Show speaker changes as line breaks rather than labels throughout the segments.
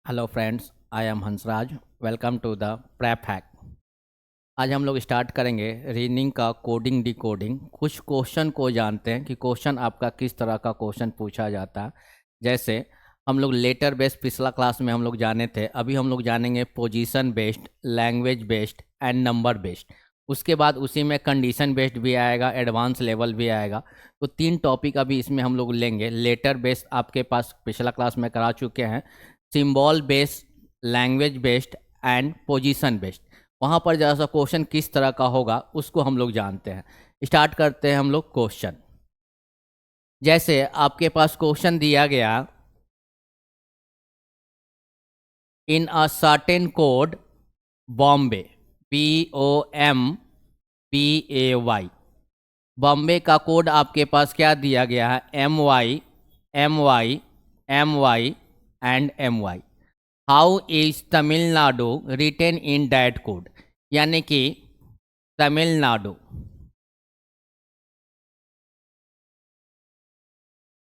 Hello friends, I am Hansraj. Welcome to the prep hack. आज हम लोग स्टार्ट करेंगे रीजनिंग का कोडिंग डिकोडिंग। कुछ क्वेश्चन को जानते हैं कि क्वेश्चन आपका किस तरह का क्वेश्चन पूछा जाता है। जैसे हम लोग लेटर बेस्ड पिछला क्लास में हम लोग जाने थे, अभी हम लोग जानेंगे position based, language based and number based. उसके बाद उसी में कंडीशन बेस्ड भी आएगा, एडवांस लेवल भी आएगा। तो 3 टॉपिक अभी इसमें हम लोग लेंगे। लेटर बेस्ड आपके पास पिछला क्लास में करा चुके हैं, symbol based, language based and position based. वहाँ पर जरा सा क्वेश्चन किस तरह का होगा उसको हम लोग जानते हैं। स्टार्ट करते हैं हम लोग क्वेश्चन। जैसे आपके पास क्वेश्चन दिया गया, in a certain code Bombay, BOMBAY, Bombay का कोड आपके पास क्या दिया गया है? MY MY MY and MY। How is Tamil Nadu written in that code, यानी कि तमिलनाडु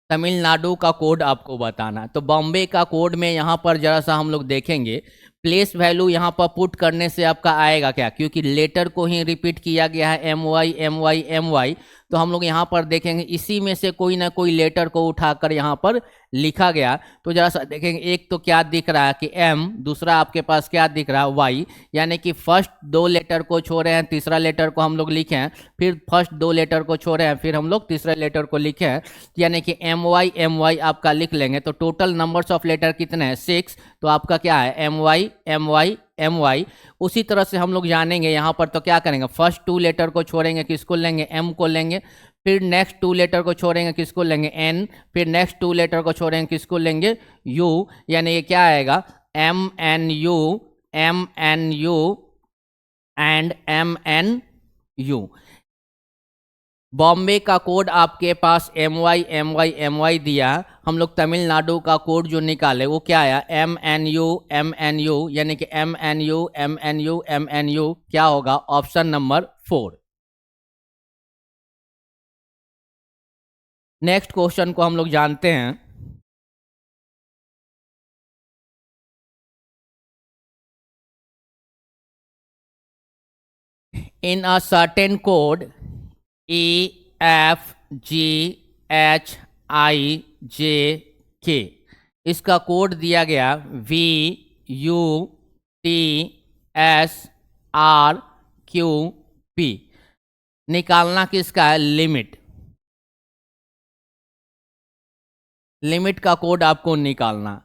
तमिलनाडु का कोड आपको बताना है। तो बॉम्बे का कोड में यहाँ पर जरा सा हम लोग देखेंगे, प्लेस वैल्यू यहाँ पर पुट करने से आपका आएगा क्या, क्योंकि लेटर को ही रिपीट किया गया है MY MY MY। तो हम लोग यहाँ पर देखेंगे इसी में से कोई ना कोई लेटर को उठाकर यहाँ पर लिखा गया। तो जरा सा देखेंगे, एक तो क्या दिख रहा है कि M, दूसरा आपके पास क्या दिख रहा है Y, यानी कि फर्स्ट 2 लेटर को छोड़े हैं, तीसरा लेटर को हम लोग लिखे हैं, फिर फर्स्ट 2 लेटर को छोड़े हैं, फिर हम लोग तीसरे लेटर को लिखे हैं, यानी कि MY MY आपका लिख लेंगे। तो टोटल नंबर्स ऑफ लेटर कितने हैं? 6। तो आपका क्या है? MY MY MY। उसी तरह से हम लोग जानेंगे यहाँ पर, तो क्या करेंगे? फर्स्ट 2 लेटर को छोड़ेंगे, किसको लेंगे? M को लेंगे। फिर नेक्स्ट 2 लेटर को छोड़ेंगे, किसको लेंगे? N। फिर नेक्स्ट 2 लेटर को छोड़ेंगे, किसको लेंगे? U। यानी ये क्या आएगा? MNU MNU and MNU। Bombay का कोड आपके पास MY MY MY दिया, हम लोग तमिलनाडु का कोड जो निकाले वो क्या आया? MNU MNU, यानी कि MNU MNU MNU क्या होगा? Option number 4। नेक्स्ट क्वेश्चन को हम लोग जानते हैं। In a certain code EFGHIJK, इसका कोड दिया गया VUTSRQP। निकालना किसका है? लिमिट। लिमिट का कोड आपको निकालना।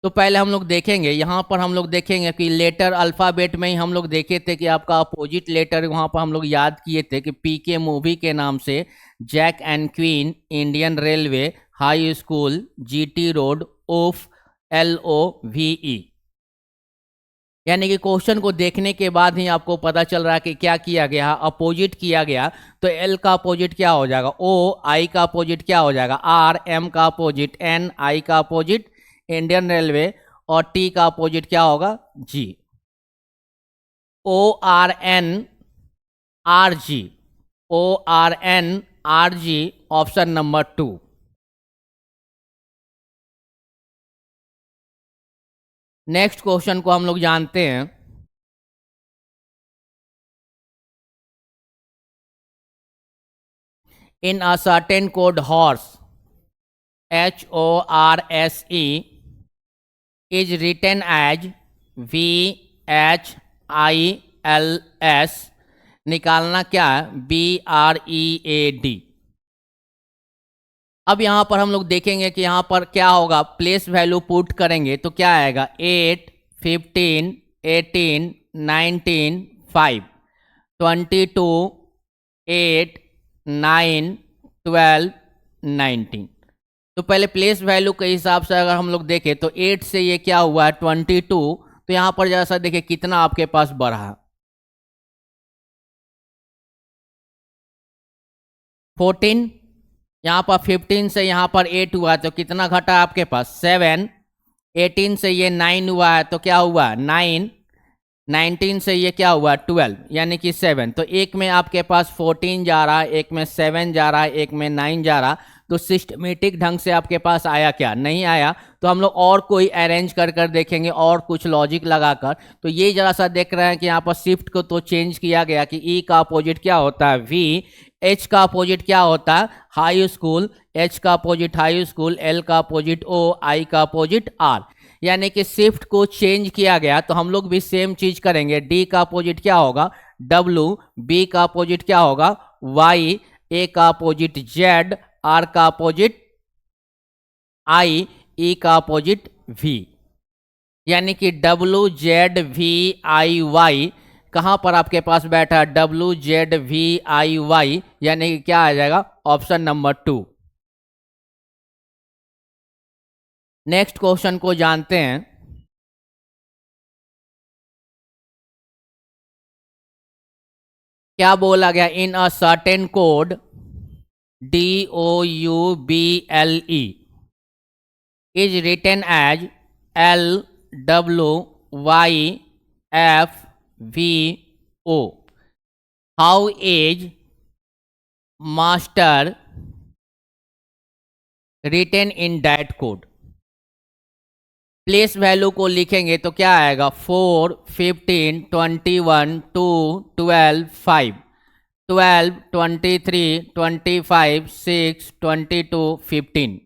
तो पहले हम लोग देखेंगे, यहाँ पर हम लोग देखेंगे कि लेटर अल्फ़ाबेट में ही हम लोग देखे थे कि आपका अपोजिट लेटर वहाँ पर हम लोग याद किए थे कि PK मूवी के नाम से jack and queen, Indian railway, high school, GT road, OF LOVE। यानी कि क्वेश्चन को देखने के बाद ही आपको पता चल रहा है कि क्या किया गया, अपोजिट किया गया। तो L का अपोजिट क्या हो जाएगा? O। I का अपोजिट क्या हो जाएगा? R। M का अपोजिट N। I का अपोजिट इंडियन रेलवे, और T का अपोजिट क्या होगा? G। ORNRG, ORNRG option number 2। Next question को हम लोग जानते हैं। In a certain code horse, HORSE, is written as VHILS। निकालना क्या है? BREAD। अब यहाँ पर हम लोग देखेंगे कि यहाँ पर क्या होगा, प्लेस वैल्यू पुट करेंगे तो क्या आएगा? 8 15 18 19 5 22 8 9 12 19। तो पहले प्लेस वैल्यू के हिसाब से अगर हम लोग देखें तो 8 से ये क्या हुआ है? 22। तो यहाँ पर जैसा देखिए कितना आपके पास बढ़ा? 14। यहाँ पर 15 से यहाँ पर 8 हुआ तो कितना घटा आपके पास? 7। 18 से ये 9 हुआ है तो क्या हुआ? 9। 19 से ये क्या हुआ? 12, यानी कि 7। तो एक में आपके पास 14 जा रहा है, एक में 7 जा रहा है, एक में 9 जा रहा। तो सिस्टमेटिक ढंग से आपके पास आया क्या, नहीं आया। तो हम लोग और कोई अरेंज कर कर देखेंगे और कुछ लॉजिक लगाकर। तो ये जरा सा देख रहे हैं कि यहाँ पर शिफ्ट को तो चेंज किया गया कि ई का अपोजिट क्या होता है वी, एच का अपोजिट क्या होता है हाई स्कूल, एच का अपोजिट हाई स्कूल, एल का अपोजिट ओ, आई का अपोजिट आर, यानी कि शिफ्ट को चेंज किया गया। तो हम लोग भी सेम चीज करेंगे। डी का अपोजिट क्या होगा डब्लू, बी का अपोजिट क्या होगा वाई, ए का अपोजिट जेड, आर का अपोजिट आई, ई का अपोजिट वी, यानी कि W Z V I Y कहां पर आपके पास बैठा है W Z V I Y, यानी कि क्या आ जाएगा ऑप्शन नंबर 2। नेक्स्ट क्वेश्चन को जानते हैं। क्या बोला गया, in a certain code DOUBLE is written as LWYFVO. How is master written in that code? Place value को लिखेंगे तो क्या आएगा 4, 15, 21, 2, 12, 5, 12, 23, 25, 6, 22, 15।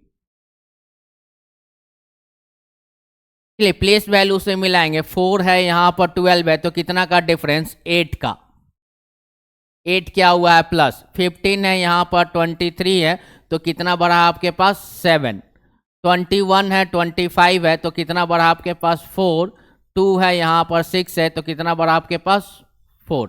चलिए प्लेस वैल्यू से मिलाएंगे। 4 है यहाँ पर 12 है तो कितना का डिफरेंस 8 का, 8 क्या हुआ है प्लस, 15 है यहाँ पर 23 है तो कितना बढ़ा आपके पास 7, 21 है 25 है तो कितना बढ़ा आपके पास 4, 2 है यहाँ पर 6 है तो कितना बढ़ा आपके पास 4।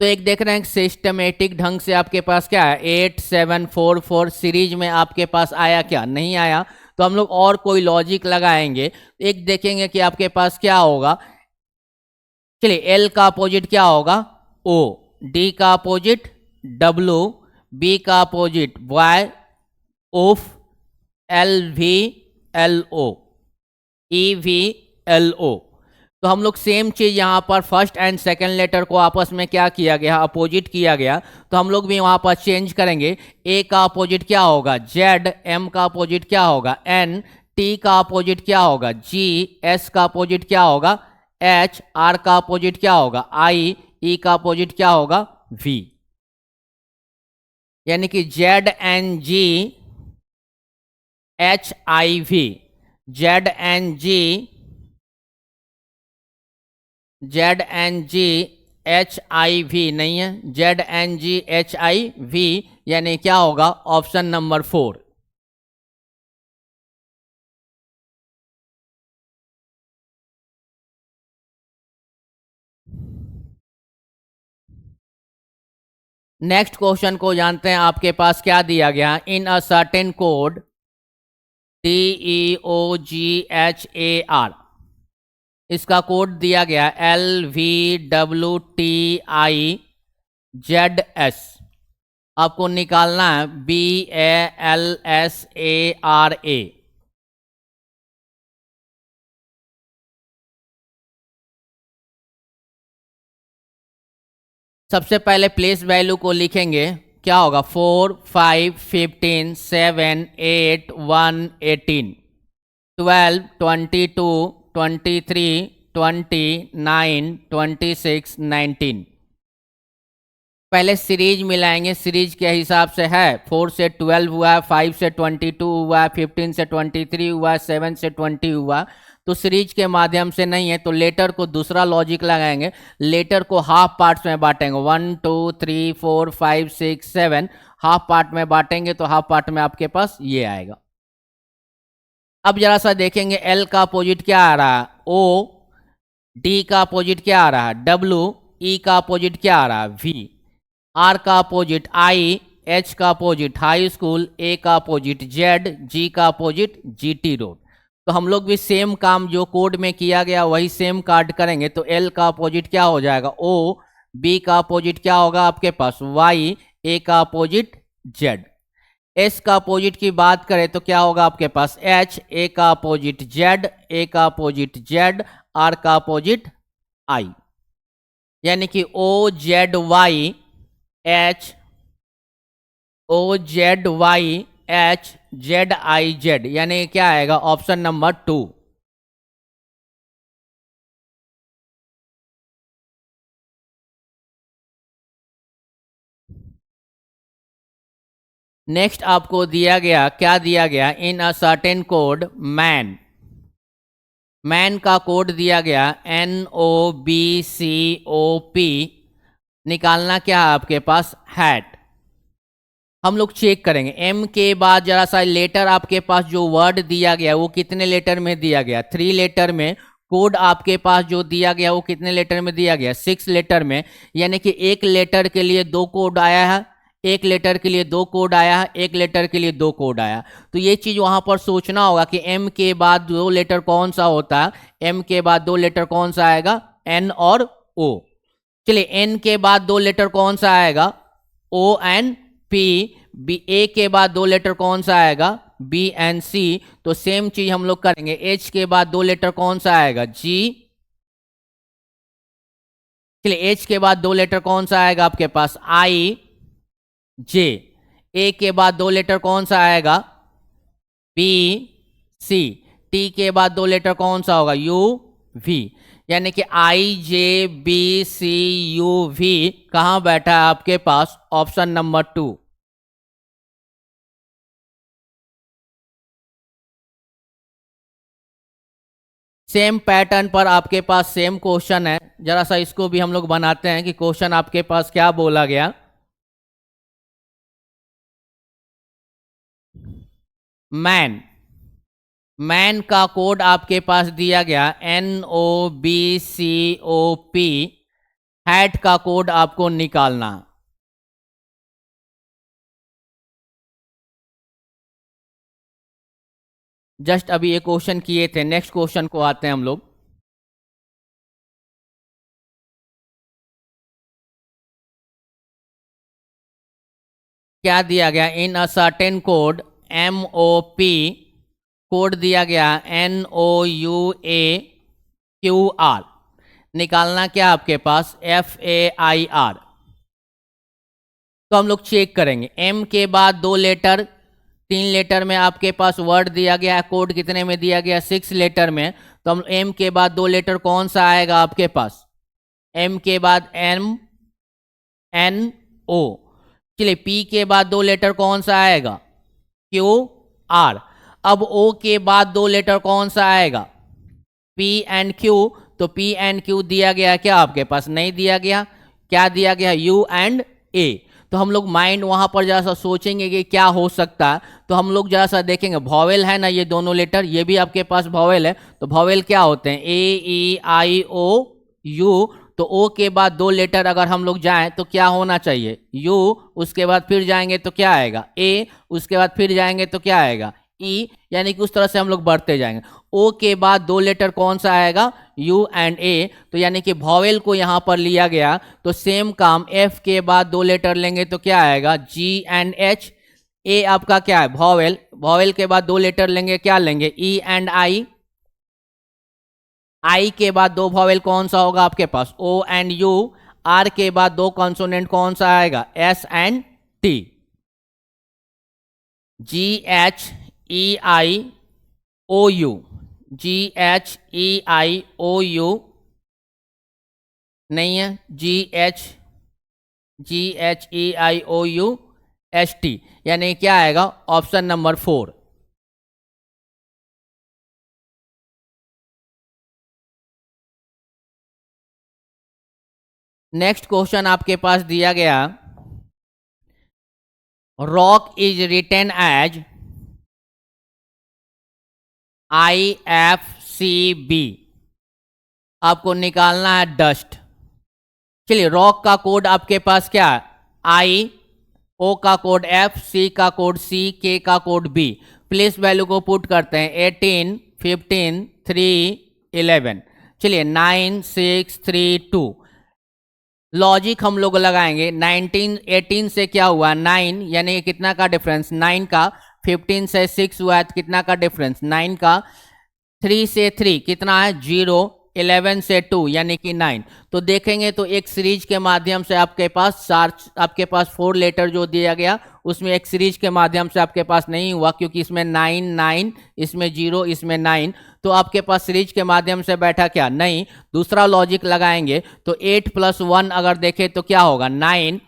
तो एक देख रहे हैं सिस्टमेटिक ढंग से आपके पास क्या है 8, 7, 4, 4 सीरीज में आपके पास आया क्या, नहीं आया। तो हम लोग और कोई लॉजिक लगाएंगे। एक देखेंगे कि आपके पास क्या होगा। चलिए एल का अपोजिट क्या होगा ओ, डी का अपोजिट डब्लू, बी का opposite Y, of, L V L O, E V L O. तो हम लोग सेम चीज यहाँ पर फर्स्ट एंड सेकंड लेटर को आपस में क्या किया गया अपोजिट किया गया। तो हम लोग भी वहाँ पर चेंज करेंगे। ए का अपोजिट क्या होगा जेड, एम का अपोजिट क्या होगा एन, टी का अपोजिट क्या होगा जी, एस का अपोजिट क्या होगा एच, आर का अपोजिट क्या होगा आई, ई का अपोजिट क्या होगा वी, यानी कि Z N G H I V, Z N G Z N G H I V नहीं है, Z N G H I V, यानी क्या होगा ऑप्शन नंबर 4। नेक्स्ट क्वेश्चन को जानते हैं। आपके पास क्या दिया गया, in a certain code DEOGHAR, इसका कोड दिया गया LVWTIZS, आपको निकालना है BALSARA। सबसे पहले प्लेस वैल्यू को लिखेंगे, क्या होगा 4, 5, 15, 7, 8, 1, 18, 12, 22, 23, 29, 26, 19। पहले सीरीज मिलाएंगे, सीरीज के हिसाब से है 4 से 12 हुआ, 5 से 22 हुआ, 15 से 23 हुआ, 7 से 20 हुआ। तो सीरीज के माध्यम से नहीं है तो लेटर को दूसरा लॉजिक लगाएंगे। लेटर को हाफ पार्ट्स में बांटेंगे 1, 2, 3, 4, 5, 6, 7 हाफ पार्ट में बांटेंगे तो हाफ पार्ट में आपके पास ये आएगा। अब जरा सा देखेंगे एल का अपोजिट क्या आ रहा है ओ, डी का अपोजिट क्या आ रहा है डब्लू, ई का अपोजिट क्या आ रहा है वी, आर का अपोजिट आई, एच का अपोजिट हाई स्कूल, ए का अपोजिट जेड, जी का अपोजिट जीटी रोड। तो हम लोग भी सेम काम जो कोड में किया गया वही सेम कार्ड करेंगे। तो एल का अपोजिट क्या हो जाएगा ओ, बी का अपोजिट क्या होगा आपके पास वाई, ए का अपोजिट जेड। एस का अपोजिट की बात करें तो क्या होगा आपके पास एच, ए का अपोजिट जेड, ए का अपोजिट जेड, आर का अपोजिट आई, यानी कि O Z Y H, O Z Y GHZIZ, यानी क्या आएगा ऑप्शन नंबर 2। नेक्स्ट आपको दिया गया, क्या दिया गया, in a certain code man, man का कोड दिया गया NOBCOP, निकालना क्या है आपके पास, हैट। हम लोग चेक करेंगे एम के बाद जरा सा लेटर आपके पास जो वर्ड दिया गया वो कितने लेटर में दिया गया, 3 लेटर में। कोड आपके पास जो दिया गया वो कितने लेटर में दिया गया, 6 लेटर में। यानी कि एक लेटर के लिए 2 कोड आया है, एक लेटर के लिए 2 कोड आया है, एक लेटर के लिए 2 कोड आया। तो ये चीज़ वहाँ पर सोचना होगा कि एम के बाद 2 लेटर कौन सा होता है, एम के बाद 2 लेटर कौन सा आएगा, एन और ओ। चलिए एन के बाद 2 लेटर कौन सा आएगा, ओ एन पी। बी, ए के बाद 2 लेटर कौन सा आएगा, बी एंड सी। तो सेम चीज हम लोग करेंगे, एच के बाद 2 लेटर कौन सा आएगा, जी। चलिए एच के बाद 2 लेटर कौन सा आएगा आपके पास, आई जे। ए के बाद 2 लेटर कौन सा आएगा, बी सी। टी के बाद 2 लेटर कौन सा होगा, यू वी। यानी कि I J B C U V कहाँ बैठा है आपके पास, ऑप्शन नंबर 2। सेम पैटर्न पर आपके पास सेम क्वेश्चन है, जरा सा इसको भी हम लोग बनाते हैं कि क्वेश्चन आपके पास क्या बोला गया। मैन, मैन का कोड आपके पास दिया गया NOBCOP। हैट का कोड आपको निकालना। जस्ट अभी ये क्वेश्चन किए थे, नेक्स्ट क्वेश्चन को आते हैं हम लोग। क्या दिया गया, in a certain code MOP, code दिया गया NOUAQR, निकालना क्या आपके पास, FAIR। तो हम लोग चेक करेंगे, M के बाद 2 लेटर, 3 लेटर में आपके पास वर्ड दिया गया है, कोड कितने में दिया गया, 6 लेटर में। तो हम M के बाद 2 लेटर कौन सा आएगा आपके पास, M के बाद M N O। चलिए P के बाद 2 लेटर कौन सा आएगा, Q R। अब O के बाद 2 लेटर कौन सा आएगा, P एंड Q। तो P एंड Q दिया गया क्या आपके पास, नहीं दिया गया। क्या दिया गया, U एंड A। तो हम लोग माइंड वहां पर जरा सा सोचेंगे कि क्या हो सकता है। तो हम लोग जरा सा देखेंगे, वॉवेल है ना ये दोनों लेटर, ये भी आपके पास वॉवेल है। तो वॉवेल क्या होते हैं, AEIOU। तो O के बाद 2 लेटर अगर हम लोग जाएं तो क्या होना चाहिए, U, उसके बाद फिर जाएंगे तो क्या आएगा, A, उसके बाद फिर जाएंगे तो क्या आएगा, E। यानी कि उस तरह से हम लोग बढ़ते जाएंगे। O के बाद 2 लेटर कौन सा आएगा, U एंड A। तो यानी कि वॉवेल को यहाँ पर लिया गया। तो सेम काम F के बाद 2 लेटर लेंगे तो क्या आएगा, G एंड H। A आपका क्या है, वॉवेल, वॉवेल के बाद 2 लेटर लेंगे, क्या लेंगे, E एंड I। I के बाद 2 वॉवेल कौन सा होगा आपके पास, O एंड U। R के बाद 2 कॉन्सोनेंट कौन सा आएगा, S and T। GHEIOU, GHEIOU नहीं है, GHEIOUST, यानी क्या आएगा, ऑप्शन नंबर 4। नेक्स्ट क्वेश्चन आपके पास दिया गया, rock is written as IFCB, आपको निकालना है डस्ट। चलिए रॉक का कोड आपके पास क्या है, I, O का कोड F, C का कोड C, K का कोड B। प्लेस वैल्यू को पुट करते हैं, 18 15 3 11। चलिए 9 6 3 2। लॉजिक हम लोग लगाएंगे, 19 18 से क्या हुआ 9, यानी कितना का डिफरेंस 9 का। 15 से 6 हुआ है, कितना का डिफरेंस 9 का। 3 से 3 कितना है 0। 11 से 2 यानी कि 9। तो देखेंगे तो एक सीरीज के माध्यम से आपके पास 4 लेटर जो दिया गया उसमें एक सीरीज के माध्यम से आपके पास नहीं हुआ, क्योंकि इसमें 9 9, इसमें 0, इसमें 9, तो आपके पास सीरीज के माध्यम से बैठा क्या नहीं। दूसरा लॉजिक लगाएंगे तो 8 + 1 अगर देखें तो क्या होगा 9,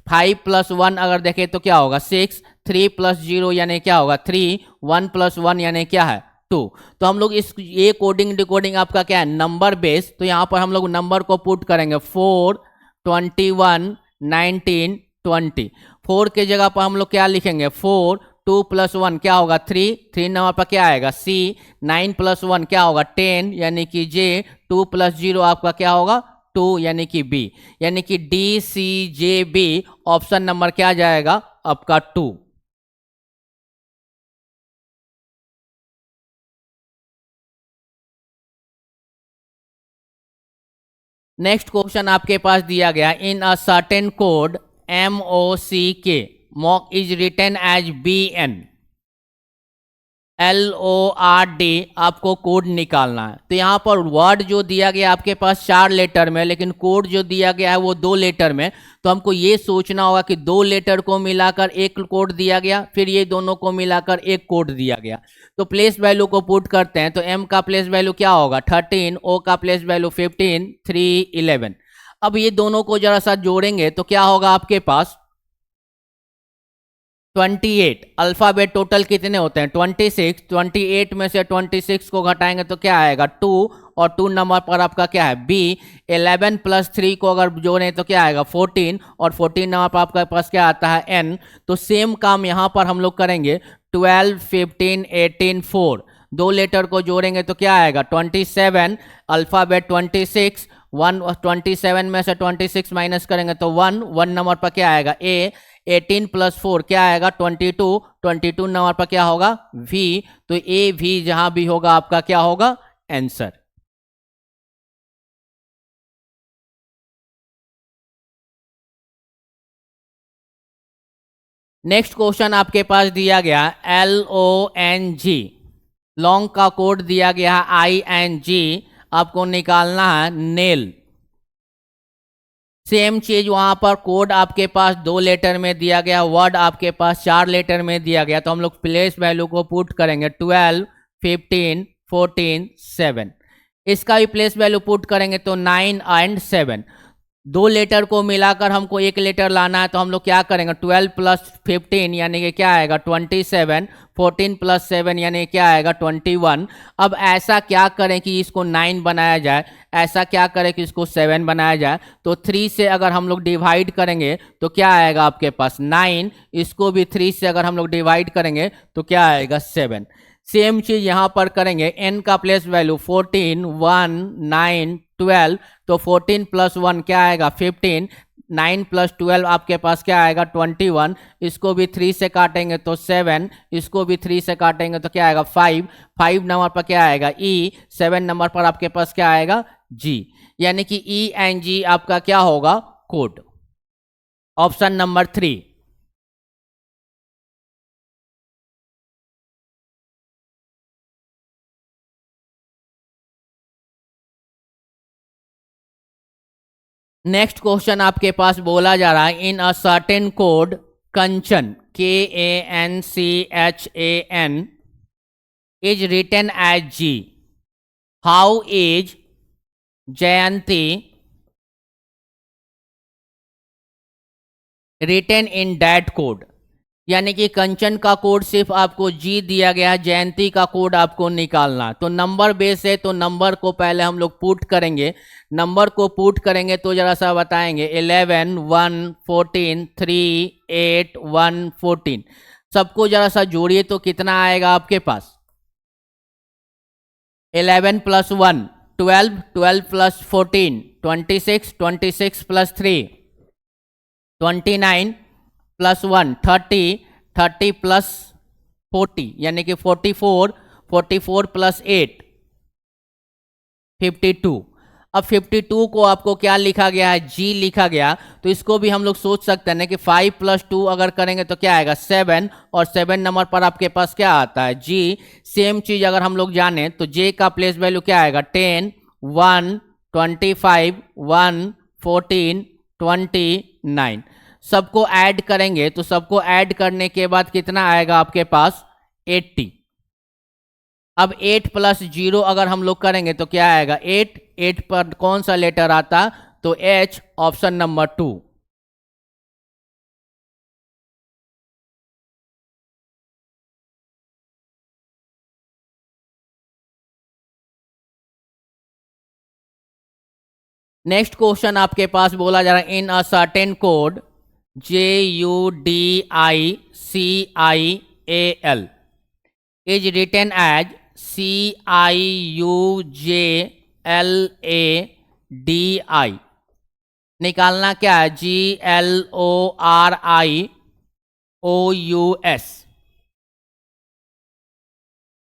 5 + 1 अगर देखें तो क्या होगा 6, 3 + 0 यानी क्या होगा 3, 1 + 1 यानी क्या है 2। तो हम लोग ये कोडिंग डिकोडिंग आपका क्या है नंबर बेस। तो यहाँ पर हम लोग नंबर को पुट करेंगे 4, 21, 19, 20। 4 के जगह पर हम लोग क्या लिखेंगे 4, 2 + 1 क्या होगा 3, 3 नंबर पर क्या आएगा C, 9 + 1 क्या होगा 10 यानी कि J, 2 + 0 आपका क्या होगा 2 यानी कि B, यानी कि DCJB ऑप्शन नंबर क्या जाएगा आपका 2। नेक्स्ट क्वेश्चन आपके पास दिया गया in a certain code MOCK mock is written as BN LORD आपको कोड निकालना है। तो यहाँ पर वर्ड जो दिया गया आपके पास 4 लेटर में, लेकिन कोड जो दिया गया है वो 2 लेटर में। तो हमको ये सोचना होगा कि 2 लेटर को मिलाकर एक कोड दिया गया, फिर ये दोनों को मिलाकर एक कोड दिया गया। तो प्लेस वैल्यू को पुट करते हैं। तो M का प्लेस वैल्यू क्या होगा 13, O का प्लेस वैल्यू 15, 3, 11। अब ये दोनों को जरा सा जोड़ेंगे तो क्या होगा आपके पास 28। अल्फाबेट टोटल कितने होते हैं 26। 28 में से 26 को घटाएंगे तो क्या आएगा 2, और 2 नंबर पर आपका क्या है B। 11 + 3 को अगर जोड़ें तो क्या आएगा 14, और 14 नंबर पर आपके पास क्या आता है N। तो सेम काम यहाँ पर हम लोग करेंगे 12, 15, 18, 4। 2 लेटर को जोड़ेंगे तो क्या आएगा 27। अल्फाबेट 26, 1 27 में से 26 माइनस करेंगे तो 1, 1 नंबर पर क्या आएगा A। 18 + 4 क्या आएगा 22, 22 नंबर पर क्या होगा V। तो A V जहां भी होगा आपका क्या होगा आंसर। नेक्स्ट क्वेश्चन आपके पास दिया गया LONG लॉन्ग का कोड दिया गया है ING, आपको निकालना है नेल। सेम चीज वहां पर कोड आपके पास 2 लेटर में दिया गया, वर्ड आपके पास 4 लेटर में दिया गया। तो हम लोग प्लेस वैल्यू को पुट करेंगे 12, 15, 14, 7। इसका भी प्लेस वैल्यू पुट करेंगे तो 9 एंड 7। 2 लेटर को मिलाकर हमको एक लेटर लाना है। तो हम लोग क्या करेंगे 12 + 15 यानी कि क्या आएगा 27, 14 + 7 यानी क्या आएगा 21। अब ऐसा क्या करें कि इसको 9 बनाया जाए, ऐसा क्या करें कि इसको 7 बनाया जाए। तो 3 से अगर हम लोग डिवाइड करेंगे तो क्या आएगा आपके पास 9, इसको भी 3 से अगर हम लोग डिवाइड करेंगे तो क्या आएगा 7। सेम चीज यहां पर करेंगे n का प्लेस वैल्यू 14, 1, 9, 12। तो 14 + 1 क्या आएगा 15, 9 + 12 आपके पास क्या आएगा 21। इसको भी 3 से काटेंगे तो 7, इसको भी 3 से काटेंगे तो क्या आएगा 5, 5 नंबर पर क्या आएगा E, 7 नंबर पर आपके पास क्या आएगा G, यानी कि ENG आपका क्या होगा code option number 3। Next question आपके पास बोला जा रहा है in a certain code Kanchan KANCHAN is written as G। How is Jayanti written in that code. यानी कि कंचन का कोड सिर्फ आपको G दिया गया है, जयंती का कोड आपको निकालना। तो नंबर बेस है तो नंबर को पहले हम लोग पुट करेंगे। नंबर को पुट करेंगे तो जरा सा बताएंगे 11, 1, 14, 3, 8, 1, 14। सबको जरा सा जोड़िए तो कितना आएगा आपके पास 11 + 1 12, 12 + 14 26, 26 + 3 29 + 1 30, 30 + 40 यानी कि 44, 44 + 8 52। अब 52 को आपको क्या लिखा गया है G लिखा गया। तो इसको भी हम लोग सोच सकते हैं कि 5 + 2 अगर करेंगे तो क्या आएगा 7, और 7 नंबर पर आपके पास क्या आता है G। सेम चीज अगर हम लोग जाने तो J का प्लेस वैल्यू क्या आएगा 10, 1, 25, 1, 14, 29 सबको ऐड करेंगे तो सबको ऐड करने के बाद कितना आएगा आपके पास 80। अब 8 प्लस 0 अगर हम लोग करेंगे तो क्या आएगा 8। 8 पर कौन सा लेटर आता तो H, option number 2। Next question आपके पास बोला जा रहा है in a certain code JUDICIAL is written as CIUJLADI। निकालना क्या है GLORIOUS।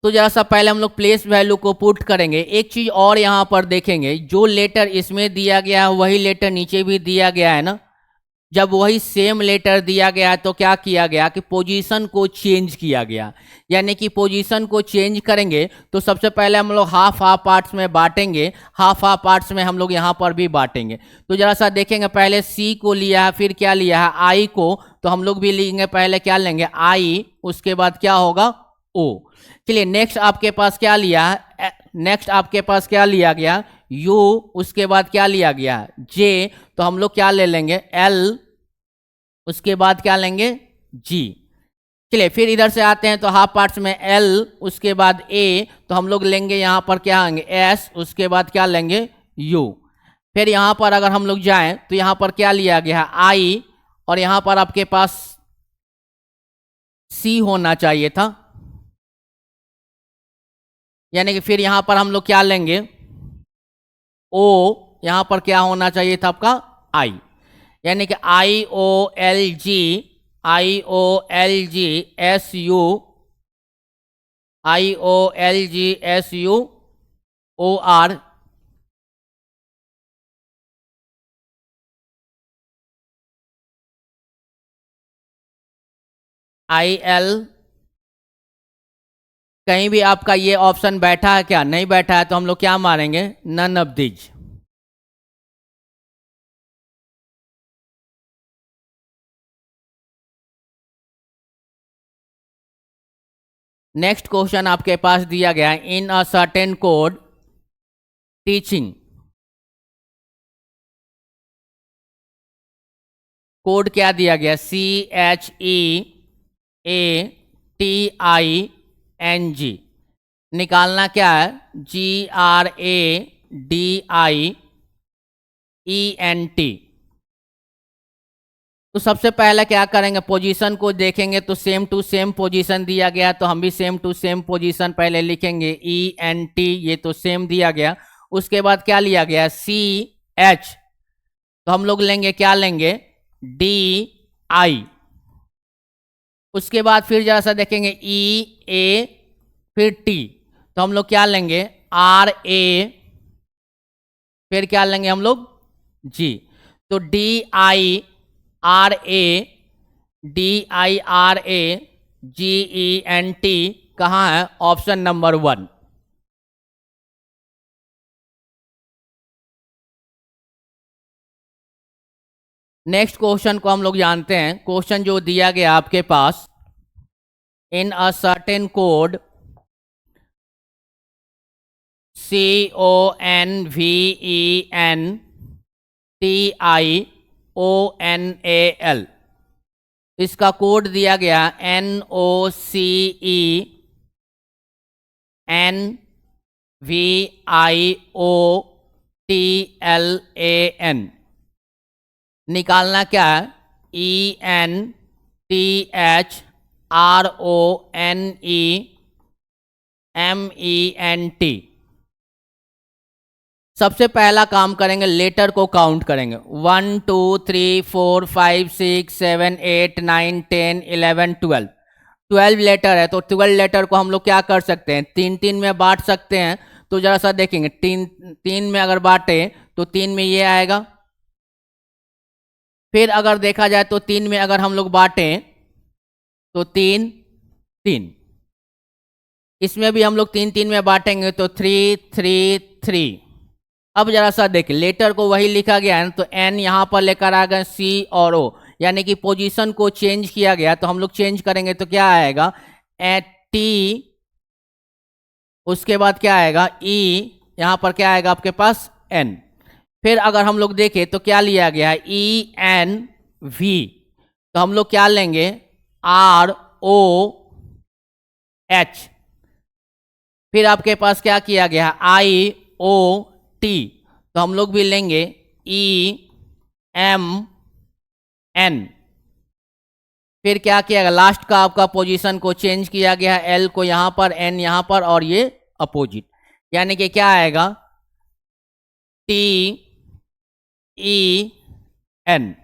तो जरा सा पहले हम लोग प्लेस वैल्यू को पुट करेंगे। एक चीज और यहाँ पर देखेंगे, जो लेटर इसमें दिया गया है वही लेटर नीचे भी दिया गया है ना। जब वही सेम लेटर दिया गया है तो क्या किया गया कि पोजीशन को चेंज किया गया। यानी कि पोजीशन को चेंज करेंगे तो सबसे पहले हम लोग हाफ हाफ पार्ट्स में बांटेंगे, हाफ हाफ पार्ट्स में हम लोग यहाँ पर भी बांटेंगे। तो जरा सा देखेंगे, पहले सी को लिया है, फिर क्या लिया है आई को, तो हम लोग भी लेंगे पहले क्या लेंगे आई, उसके बाद क्या होगा ओ। चलिए नेक्स्ट आपके पास क्या लिया है, नेक्स्ट आपके पास क्या लिया गया U, उसके बाद क्या लिया गया J, तो हम लोग क्या ले लेंगे L, उसके बाद क्या लेंगे G। चलिए फिर इधर से आते हैं तो हाफ पार्ट्स में L, उसके बाद A, तो हम लोग लेंगे यहाँ पर क्या आएंगे S, उसके बाद क्या लेंगे U। फिर यहाँ पर अगर हम लोग जाएं तो यहाँ पर क्या लिया गया है I, और यहाँ पर आपके पास C होना चाहिए था। यानी कि फिर यहाँ पर हम लोग क्या लेंगे O, यहाँ पर क्या होना चाहिए था आपका I। यानी कि IOLGSUOR IL। कहीं भी आपका ये ऑप्शन बैठा है क्या, नहीं बैठा है तो हम लोग क्या मारेंगे none of these. Next question आपके पास दिया गया है in a certain code teaching. Code क्या दिया गया CHEATING। निकालना क्या है GRADIENT। तो सबसे पहले क्या करेंगे, पोजीशन को देखेंगे तो सेम टू सेम पोजीशन दिया गया, तो हम भी सेम टू सेम पोजीशन पहले लिखेंगे ENT, ये तो सेम दिया गया। उसके बाद क्या लिया गया CH, तो हम लोग लेंगे क्या लेंगे DI। उसके बाद फिर जरा सा देखेंगे EA, फिर T, तो हम लोग क्या लेंगे RA, फिर क्या लेंगे हम लोग G। तो DIRA GENT कहाँ है, ऑप्शन नंबर 1। नेक्स्ट क्वेश्चन को हम लोग जानते हैं। क्वेश्चन जो दिया गया आपके पास इन अ सर्टेन कोड CONVENTIONAL, इसका कोड दिया गया NOCENVIOTLAN। निकालना क्या है ENTHRONEMENT। सबसे पहला काम करेंगे लेटर को काउंट करेंगे 1 2 3 4 5 6 7 8 9 10 11 12। 12 लेटर है तो 12 लेटर को हम लोग क्या कर सकते हैं, तीन तीन में बांट सकते हैं। तो जरा सा देखेंगे तीन तीन में अगर बांटे तो तीन में ये आएगा। फिर अगर देखा जाए तो तीन में अगर हम लोग बांटें तो तीन तीन, इसमें भी हम लोग तीन तीन में बांटेंगे तो 3 3 3। अब जरा सा देख, लेटर को वही लिखा गया है ना, तो एन यहाँ पर लेकर आ गए सी और ओ, यानी कि पोजीशन को चेंज किया गया। तो हम लोग चेंज करेंगे तो क्या आएगा, टी, उसके बाद क्या आएगा ई, यहाँ पर क्या आएगा आपके पास एन। फिर अगर हम लोग देखें तो क्या लिया गया है, ई एन वी, तो हम लोग क्या लेंगे, आर ओ एच। फिर आपके पास क्या किया गया, आई ओ टी, तो हम लोग भी लेंगे ई एम एन। फिर क्या किया गया, लास्ट का आपका पोजीशन को चेंज किया गया है, एल को यहाँ पर, एन यहाँ पर, और ये अपोजिट, यानी कि क्या आएगा, टी ई एन।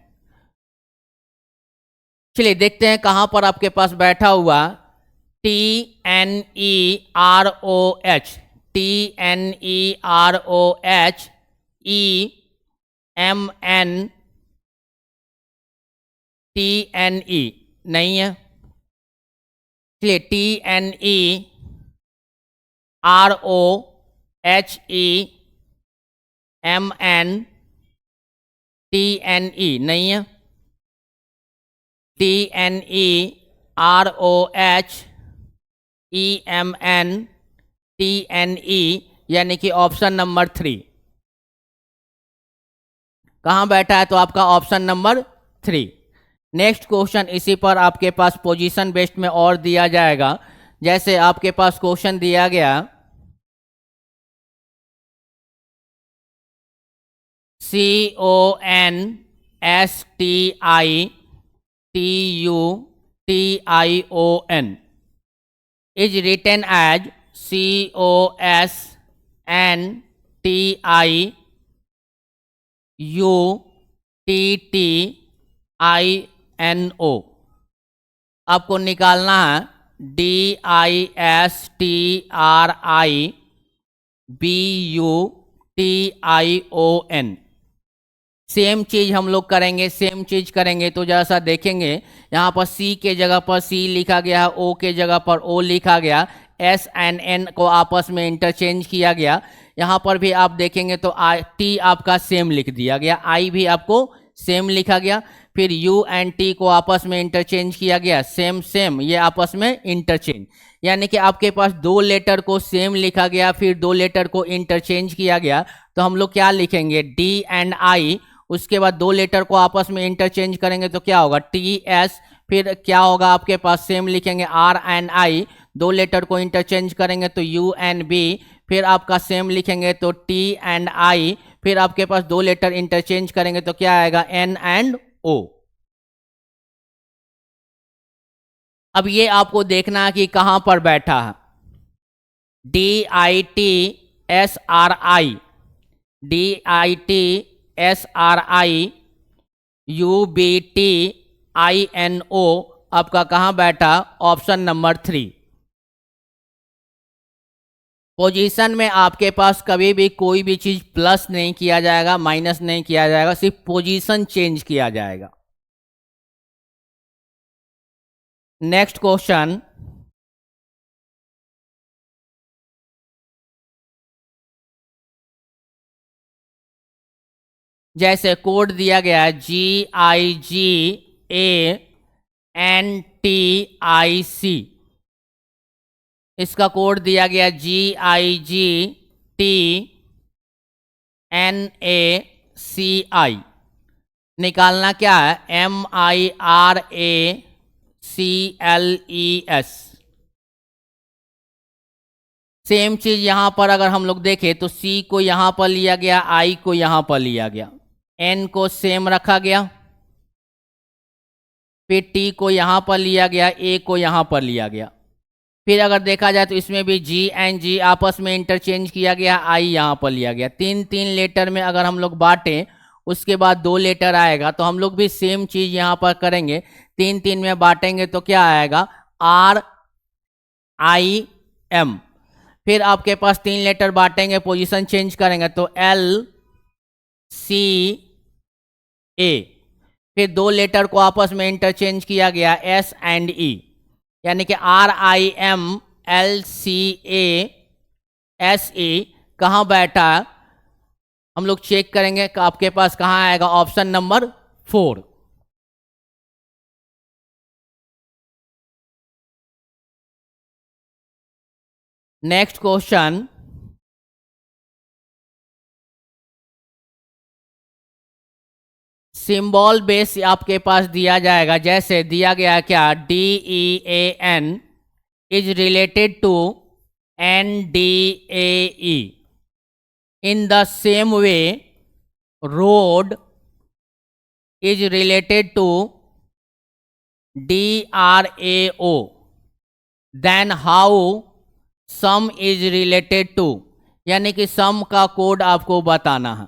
चलिए देखते हैं कहां पर आपके पास बैठा हुआ, T N E R O H, T N E R O H, E M N T N E नहीं है। चलिए T N E R O H E M N T N E नहीं है। T N E R O H E M N T N E, यानी कि option number 3 कहाँ बैठा है, तो आपका ऑप्शन नंबर 3। नेक्स्ट क्वेश्चन इसी पर आपके पास पोजीशन बेस्ड में और दिया जाएगा। जैसे आपके पास क्वेश्चन दिया गया, CONSTITION is written as COSNTIUTTINO। आपको निकालना है DISTRIBUTION। सेम चीज हम लोग करेंगे, सेम चीज करेंगे तो जरा सा देखेंगे, यहाँ पर सी के जगह पर सी लिखा गया है, ओ के जगह पर ओ लिखा गया, एस एंड एन को आपस में इंटरचेंज किया गया। यहाँ पर भी आप देखेंगे तो टी आपका सेम लिख दिया गया, आई भी आपको सेम लिखा गया, फिर यू एंड टी को आपस में इंटरचेंज किया गया, सेम सेम, ये आपस में इंटरचेंज, यानी कि आपके पास 2 लेटर को सेम लिखा गया, फिर 2 लेटर को इंटरचेंज किया गया। तो हम लोग क्या लिखेंगे, डी एंड आई, उसके बाद 2 लेटर को आपस में इंटरचेंज करेंगे तो क्या होगा, टी एस, फिर क्या होगा आपके पास सेम लिखेंगे आर एंड आई, 2 लेटर को इंटरचेंज करेंगे तो यू एंड बी, फिर आपका सेम लिखेंगे तो टी एंड आई, फिर आपके पास 2 लेटर इंटरचेंज करेंगे तो क्या आएगा, एन एंड ओ। अब ये आपको देखना है कि कहां पर बैठा है, DITSRI, DITSRIUBTINO आपका कहां बैठा, ऑप्शन नंबर 3। पोजीशन में आपके पास कभी भी कोई भी चीज प्लस नहीं किया जाएगा, माइनस नहीं किया जाएगा, सिर्फ पोजीशन चेंज किया जाएगा। नेक्स्ट क्वेश्चन, जैसे कोड दिया गया है GIGANTIC, इसका कोड दिया गया GIGTNACI। निकालना क्या है, MIRACLES। सेम चीज यहां पर अगर हम लोग देखें तो C को यहां पर लिया गया, I को यहां पर लिया गया, N को सेम रखा गया, फिर T को यहां पर लिया गया, A को यहां पर लिया गया। फिर अगर देखा जाए तो इसमें भी G एंड G आपस में इंटरचेंज किया गया, I यहाँ पर लिया गया। 3 लेटर में अगर हम लोग बांटें, उसके बाद 2 लेटर आएगा, तो हम लोग भी सेम चीज यहाँ पर करेंगे, 3 में बांटेंगे तो क्या आएगा, RIM। फिर आपके पास 3 लेटर बांटेंगे, पोजीशन चेंज करेंगे तो LCA। फिर 2 लेटर को आपस में इंटरचेंज किया गया, S एंड E, यानी कि RIMLCASE कहाँ बैठा, हम लोग चेक करेंगे कि आपके पास कहाँ आएगा, option number 4। Next question, symbol base आपके पास दिया जाएगा, जैसे दिया गया क्या, DEAN is related to NDAE। In the same way road is related to DRAO, then how some is related to, यानी कि सम का कोड आपको बताना है।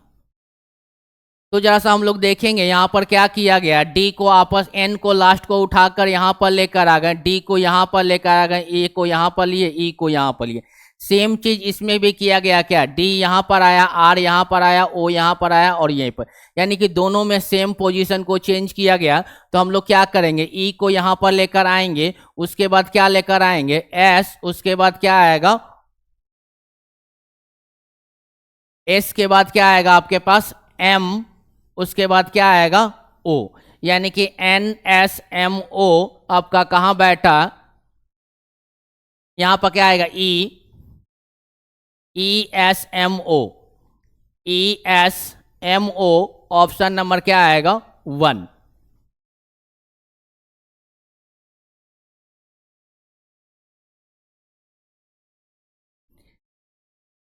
तो जरा सा हम लोग देखेंगे यहाँ पर क्या किया गया, डी को आपस एन को लास्ट को उठाकर यहाँ पर लेकर आ गए, डी को यहाँ पर लेकर आ गए, ए को यहाँ पर लिए, ई को यहाँ पर लिए। सेम चीज इसमें भी किया गया, क्या, डी यहाँ पर आया, आर यहाँ पर आया, ओ यहाँ पर आया और यहीं पर, यानी कि दोनों में सेम पोजीशन को चेंज किया गया। तो हम लोग क्या करेंगे, ई को यहाँ पर लेकर आएंगे, उसके बाद क्या लेकर आएंगे, एस, उसके बाद क्या आएगा, एस के बाद क्या आएगा आपके पास, एम, उसके बाद क्या आएगा, ओ, यानी कि NSMO आपका कहाँ बैठा, यहां पर क्या आएगा, ESMO, ESMO ऑप्शन नंबर क्या आएगा, 1।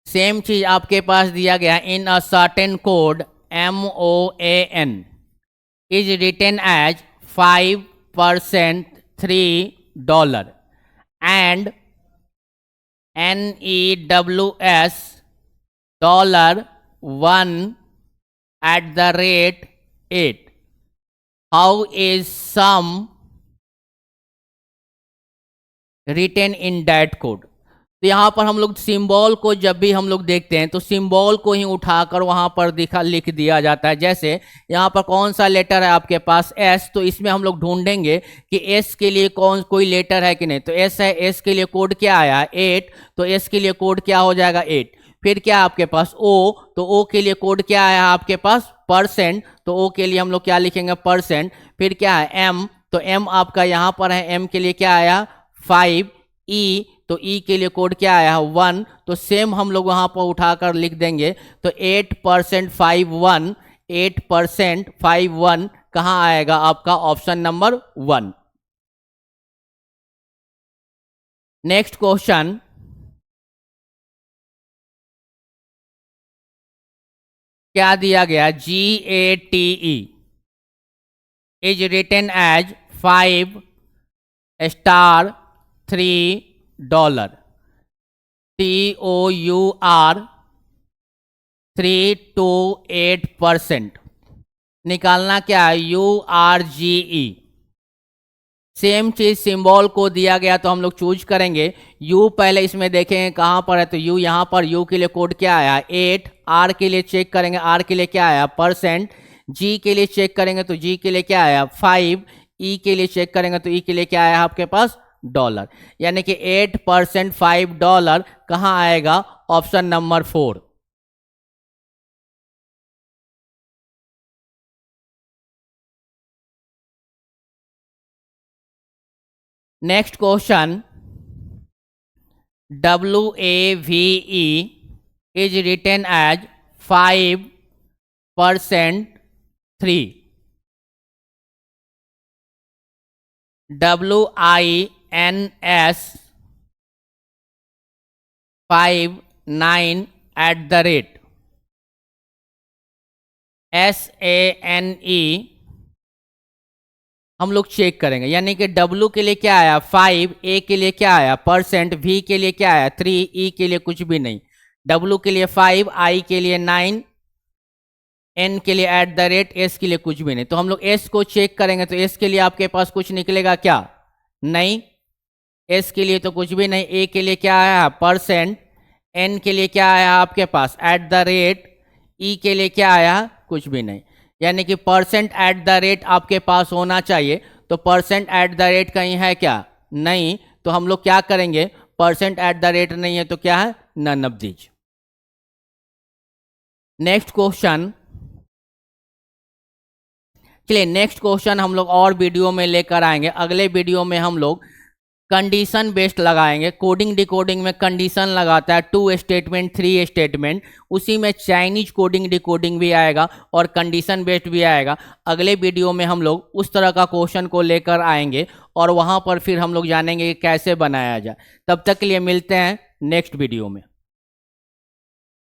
सेम चीज आपके पास दिया गया, in a certain code MOAN is written as 5% $3 and NEWS $1 at the rate 8. How is sum written in that code? तो यहाँ पर हम लोग सिंबल को जब भी हम लोग देखते हैं तो सिंबल को ही उठाकर वहाँ पर लिख दिया जाता है। जैसे यहाँ पर कौन सा लेटर है आपके पास, एस, तो इसमें हम लोग ढूंढेंगे कि एस के लिए कोई लेटर है कि नहीं, तो एस है, एस के लिए कोड क्या आया, 8, तो एस के लिए कोड क्या हो जाएगा, 8। फिर क्या आपके पास ओ, तो ओ के लिए कोड क्या आया आपके पास, %, तो ओ के लिए हम लोग क्या लिखेंगे, %। फिर क्या है, एम, तो एम आपका यहाँ पर है, एम के लिए क्या आया, 5। ई, तो ई के लिए कोड क्या आया, 1, तो सेम हम लोग वहां पर उठाकर लिख देंगे। तो 8% 51, 8% 51 कहाँ आएगा आपका, ऑप्शन नंबर 1। नेक्स्ट क्वेश्चन, क्या दिया गया, GATE is written as 5 star $3, TOUR 3 to 8%, निकालना क्या है, URGE। सेम चीज सिंबल को दिया गया तो हम लोग चूज करेंगे, U पहले इसमें देखेंगे कहाँ पर है, तो U यहाँ पर, U के लिए कोड क्या आया, 8, R के लिए चेक करेंगे, R के लिए क्या आया, %, G के लिए चेक करेंगे तो G के लिए क्या आया, 5, E के लिए चेक करेंगे तो E के लिए क्या आया आपके पास, $, यानी कि 8% $5 कहाँ आएगा, option number 4। Next question, WAVE is written as 5% 3, WINS 59 at the rate, SANE हम लोग चेक करेंगे, यानी कि W के लिए क्या आया, 5, A के लिए क्या आया, %, V के लिए क्या आया, 3, E के लिए कुछ भी नहीं, W के लिए 5, I के लिए 9, N के लिए @ S के लिए कुछ भी नहीं। तो हम लोग S को चेक करेंगे तो S के लिए आपके पास कुछ निकलेगा क्या, नहीं, S के लिए तो कुछ भी नहीं। A के लिए क्या आया, %, N के लिए क्या आया आपके पास, @ E के लिए क्या आया, कुछ भी नहीं, यानी कि %@ आपके पास होना चाहिए। तो %@ कहीं है क्या, नहीं, तो हम लोग क्या करेंगे, %@ नहीं है तो क्या है, none of these. Next question, चलिए नेक्स्ट क्वेश्चन हम लोग और वीडियो में लेकर आएंगे। अगले वीडियो में हम लोग कंडीशन बेस्ड लगाएंगे। कोडिंग डिकोडिंग में कंडीशन लगाता है, 2 स्टेटमेंट 3 स्टेटमेंट, उसी में चाइनीज कोडिंग डिकोडिंग भी आएगा और कंडीशन बेस्ड भी आएगा। अगले वीडियो में हम लोग उस तरह का क्वेश्चन को लेकर आएंगे और वहाँ पर फिर हम लोग जानेंगे कि कैसे बनाया जाए। तब तक के लिए मिलते हैं नेक्स्ट वीडियो में।